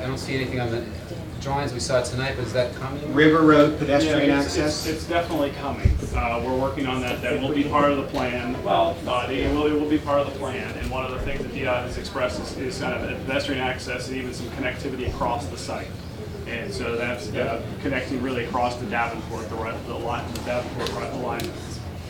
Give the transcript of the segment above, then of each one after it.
don't see anything on the drawings we saw tonight, but is that coming? River Road pedestrian Yeah, access? It's definitely coming. We're working on that. That will be part of the plan. Well, it will be part of the plan. And one of the things that DDOT has expressed is kind of pedestrian access and even some connectivity across the site. And so that's connecting really across the Davenport, the line, the Davenport line.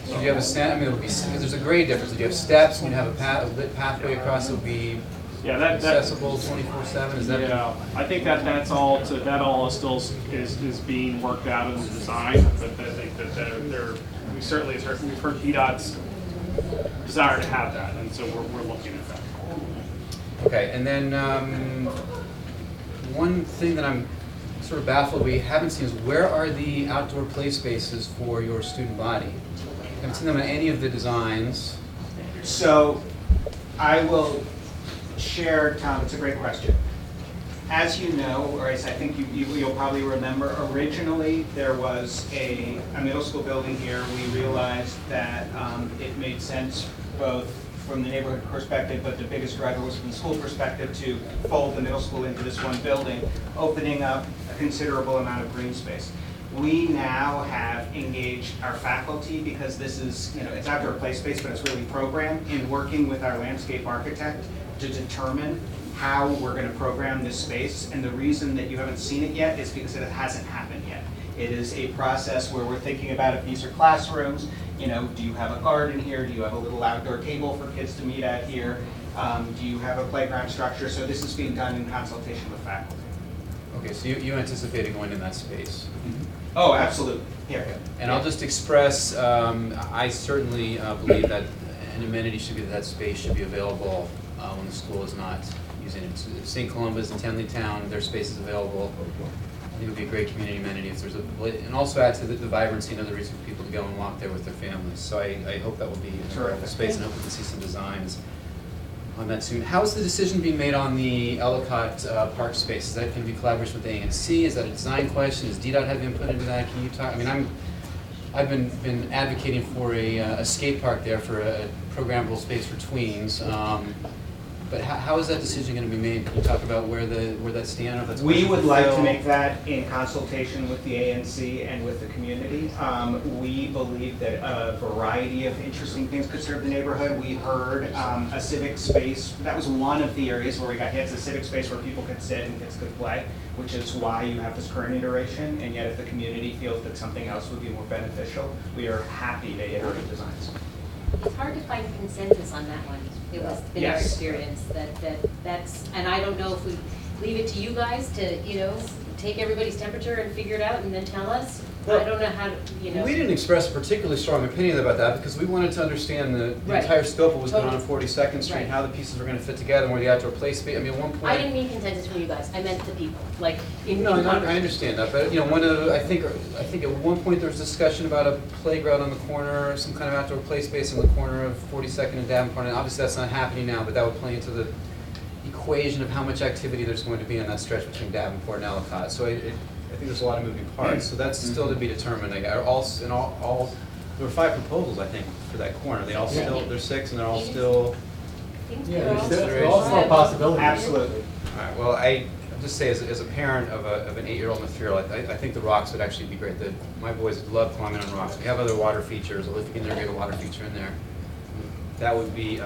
So do you have a stand? I mean, it'll be, there's a grade difference. Do you have steps? And you have a lit pathway across. It'll be accessible 24/7. Is that? Yeah, I think that all still is being worked out in the design. But I think that we certainly we've heard DDOT's desire to have that, and so we're looking at that. Okay, and then one thing that I'm sort of baffled we haven't seen is where are the outdoor play spaces for your student body? I haven't seen them in any of the designs. So I will share, Tom, it's a great question. As you know, or as I think you'll probably remember, originally there was a middle school building here. We realized that it made sense both from the neighborhood perspective, but the biggest driver was from the school perspective to fold the middle school into this one building, opening up a considerable amount of green space. We now have engaged our faculty because this is, it's outdoor play space, but it's really programmed in working with our landscape architect to determine how we're going to program this space. And the reason that you haven't seen it yet is because it hasn't happened yet. It is a process where we're thinking about if these are classrooms, do you have a garden here? Do you have a little outdoor table for kids to meet at here? Do you have a playground structure? So this is being done in consultation with faculty. Okay, so you anticipated going in that space. Mm-hmm. Oh, absolutely. Here. And I'll just express, I certainly believe that an amenity should be that space should be available when the school is not using it. So St. Columba's and Tenleytown, their space is available. I think it would be a great community amenity if there's and also add to the vibrancy and other reason for people to go and walk there with their families. So I hope that will be a terrific space, and hope we can see some designs on that soon. How is the decision being made on the Ellicott Park space? Is that going to be collaboration with the ANC? Is that a design question? Does DDOT have input into that? Can you talk? I mean, I've been advocating for a skate park there for a programmable space for tweens. But how is that decision going to be made? Can you talk about where that stands? We would like to make that in consultation with the ANC and with the community. We believe that a variety of interesting things could serve the neighborhood. We heard a civic space. That was one of the areas where we got hits, a civic space where people could sit and kids could play, which is why you have this current iteration. And yet if the community feels that something else would be more beneficial, we are happy to iterate designs. It's hard to find consensus on that one. It was been our experience that's, and I don't know if we leave it to you guys to, take everybody's temperature and figure it out and then tell us. Well, I don't know how to, We didn't express a particularly strong opinion about that because we wanted to understand the Right. entire scope of what was going on on Totally. 42nd Street, Right. how the pieces were going to fit together, and where the outdoor play space. I mean, at one point. I didn't mean consensus from you guys. I meant the people, like in No, I conversation. understand that, but one of I think at one point there was discussion about a playground on the corner, some kind of outdoor play space in the corner of 42nd and Davenport, and obviously that's not happening now, but that would play into the equation of how much activity there's going to be on that stretch between Davenport and Ellicott. So I think there's a lot of moving parts, so that's still to be determined. All there were 5 proposals, I think, for that corner. They all still, there's 6, and they're all still. I think Yeah, they're all- there's also a possibility. Absolutely. All right. Well, I'll just say as a parent of an 8-year-old and a 3-year-old, I think the rocks would actually be great. My boys love climbing on rocks. We have other water features. If we can integrate a water feature in there, that would be.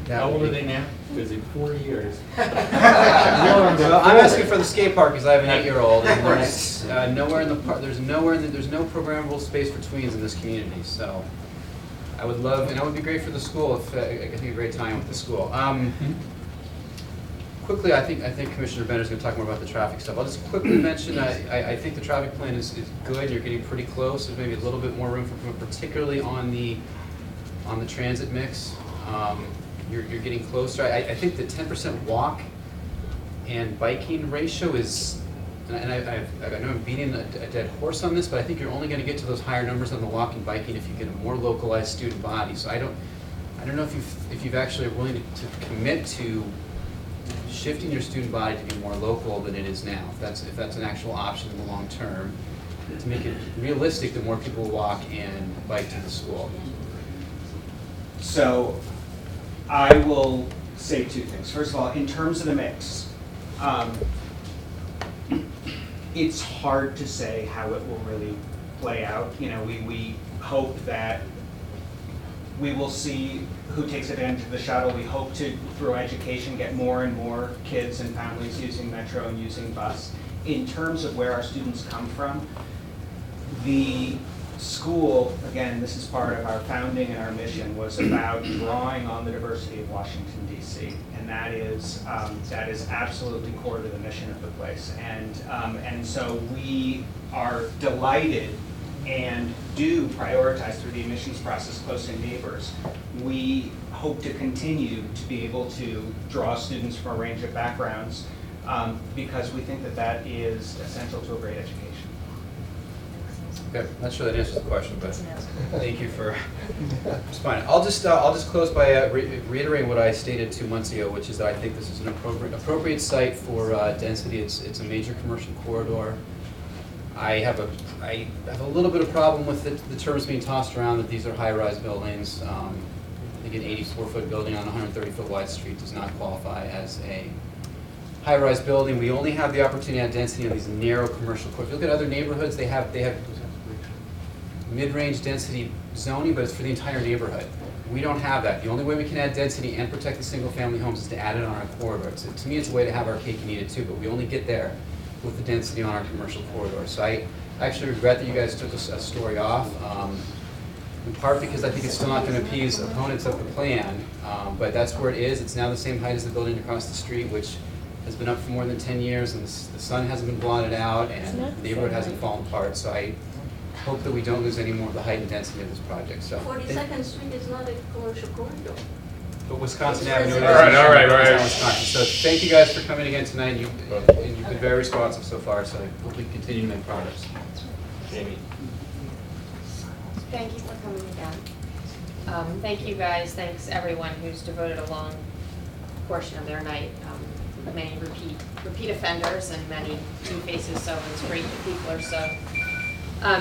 How old are they now? Because in 4 years. Well, I'm asking for the skate park because I have an 8-year-old, and there's nowhere in the park. There's no programmable space for tweens in this community. So I would love, and that would be great for the school. If I think a great time with the school. Quickly, I think Commissioner Benner's going to talk more about the traffic stuff. I'll just quickly mention I think the traffic plan is good. You're getting pretty close. There's maybe a little bit more room for improvement, particularly on the transit mix. You're getting closer. I think the 10% walk and biking ratio is, and I know I'm beating a dead horse on this, but I think you're only going to get to those higher numbers on the walk and biking if you get a more localized student body. So I don't know if you've actually willing to commit to shifting your student body to be more local than it is now. If that's an actual option in the long term, to make it realistic that more people will walk and bike to the school. So I will say 2 things. First of all, in terms of the mix, It's hard to say how it will really play out. You know, we hope that we will see who takes advantage of the shuttle. We hope to, through education, get more and more kids and families using Metro and using bus. In terms of where our students come from, the school, again, this is part of our founding and our mission, was about drawing on the diversity of Washington, D.C. And that is absolutely core to the mission of the place. And so we are delighted and do prioritize through the admissions process close in neighbors. We hope to continue to be able to draw students from a range of backgrounds because we think that that is essential to a great education. Okay, not sure that answers the question, but thank you for responding. I'll just close by reiterating what I stated 2 months ago, which is that I think this is an appropriate site for density. It's a major commercial corridor. I have a little bit of problem with the terms being tossed around that these are high-rise buildings. I think an 84-foot building on a 130-foot wide street does not qualify as a high-rise building. We only have the opportunity to add density on these narrow commercial corridors. If you look at other neighborhoods, they have mid-range density zoning, but it's for the entire neighborhood. We don't have that. The only way we can add density and protect the single-family homes is to add it on our corridor. To me, it's a way to have our cake and eat it too, but we only get there with the density on our commercial corridor. So I actually regret that you guys took a story off, in part because I think it's still not going to appease opponents of the plan, but that's where it is. It's now the same height as the building across the street, which has been up for more than 10 years, and the sun hasn't been blotted out, and the neighborhood hasn't fallen apart. So I hope that we don't lose any more of the height and density of this project. So 42nd Street is not a commercial corridor. but Wisconsin Avenue is. All right. Wisconsin. So thank you guys for coming again tonight. You've been very responsive so far, so I hope we continue to make progress. Jamie. Thank you for coming again. Thank you guys, thanks everyone who's devoted a long portion of their night. Many repeat offenders and many new faces, so it's great that people are so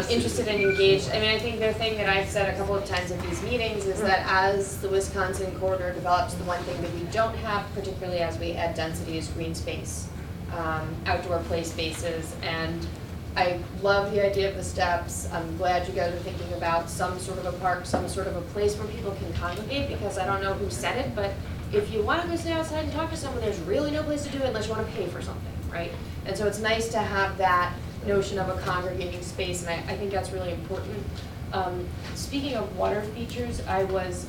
interested and engaged. I mean, I think the thing that I've said a couple of times at these meetings is that as the Wisconsin corridor develops, the one thing that we don't have, particularly as we add density, is green space, outdoor play spaces, and I love the idea of the steps. I'm glad you guys are thinking about some sort of a park, some sort of a place where people can congregate, because I don't know who said it, but if you want to go sit outside and talk to someone, there's really no place to do it unless you want to pay for something, right? And so it's nice to have that notion of a congregating space, and I think that's really important. Speaking of water features, I was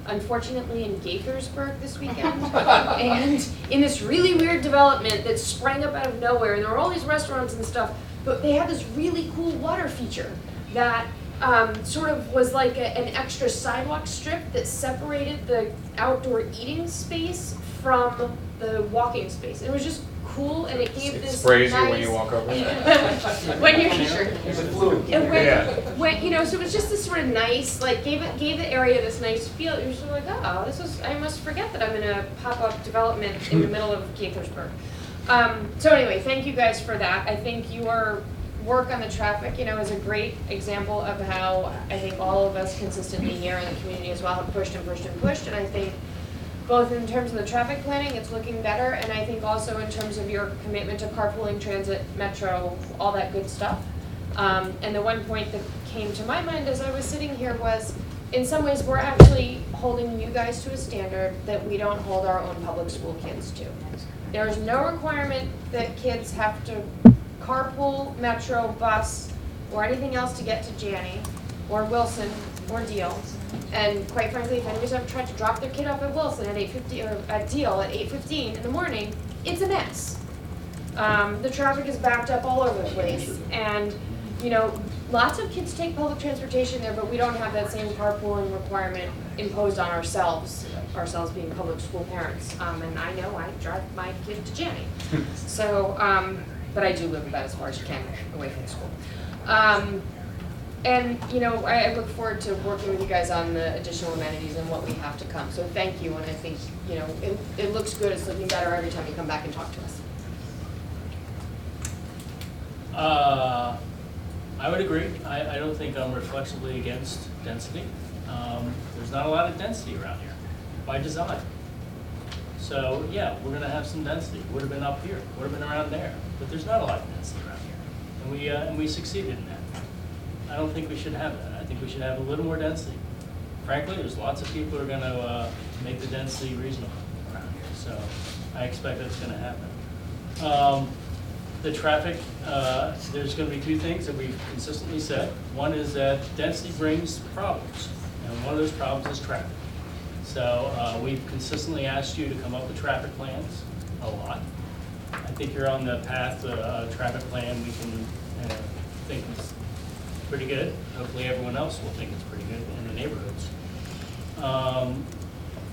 unfortunately in Gaithersburg this weekend, and in this really weird development that sprang up out of nowhere, and there were all these restaurants and stuff, but they had this really cool water feature that sort of was like an extra sidewalk strip that separated the outdoor eating space from the walking space. And it was just cool, and it gave this sprays nice, you when you walk over. when you're sure. There's a flu. When, you know, so it was just this sort of nice, like gave the area this nice feel. You're sort of like, oh, this is, I must forget that I'm in a pop-up development in the middle of Gaithersburg. So anyway, thank you guys for that. I think your work on the traffic, you know, is a great example of how I think all of us consistently here in the community as well have pushed and pushed and pushed, and I think both in terms of the traffic planning, it's looking better, and I think also in terms of your commitment to carpooling, transit, metro, all that good stuff. And the one point that came to my mind as I was sitting here was, in some ways, we're actually holding you guys to a standard that we don't hold our own public school kids to. There's no requirement that kids have to carpool, metro, bus, or anything else to get to Janney, or Wilson, or Deal. And quite frankly, if anybody's ever tried to drop their kid off at Wilson at 8:50 or at Deal at 8:15 in the morning, it's a mess. The traffic is backed up all over the place, and you know, lots of kids take public transportation there, but we don't have that same carpooling requirement imposed on ourselves being public school parents. And I know I drive my kid to Janney, so but I do live about as far as you can away from the school. And you know, I look forward to working with you guys on the additional amenities and what we have to come. So thank you, and I think, you know, it looks good. It's looking better every time you come back and talk to us. I would agree. I don't think I'm reflexively against density. There's not a lot of density around here by design. So, yeah, we're gonna have some density, would have been up here, would have been around there, but there's not a lot of density around here. And we succeeded in that. I don't think we should have that, I think we should have a little more density. Frankly, there's lots of people who are gonna, make the density reasonable around here, so I expect that's gonna happen. The traffic, there's gonna be two things that we've consistently said. One is that density brings problems, and one of those problems is traffic. So we've consistently asked you to come up with traffic plans, a lot. I think you're on the path to a traffic plan we can think is pretty good. Hopefully everyone else will think it's pretty good in the neighborhoods.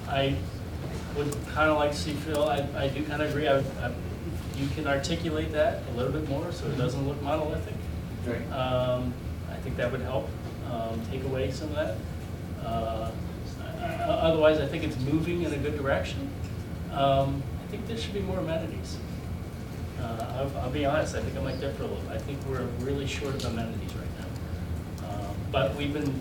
I would kind of like to see, Phil, I do kind of agree. You can articulate that a little bit more so it doesn't look monolithic. Right. I think that would help take away some of that. Otherwise, I think it's moving in a good direction. I think there should be more amenities. I'll be honest, I think I might differ a little. I think we're really short of amenities right now. But we've been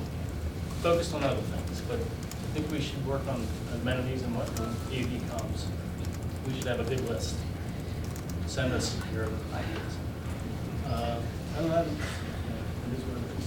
focused on other things, but I think we should work on amenities and what when DAB comes. We should have a good list. Send us your ideas. Other than that, it is what it is.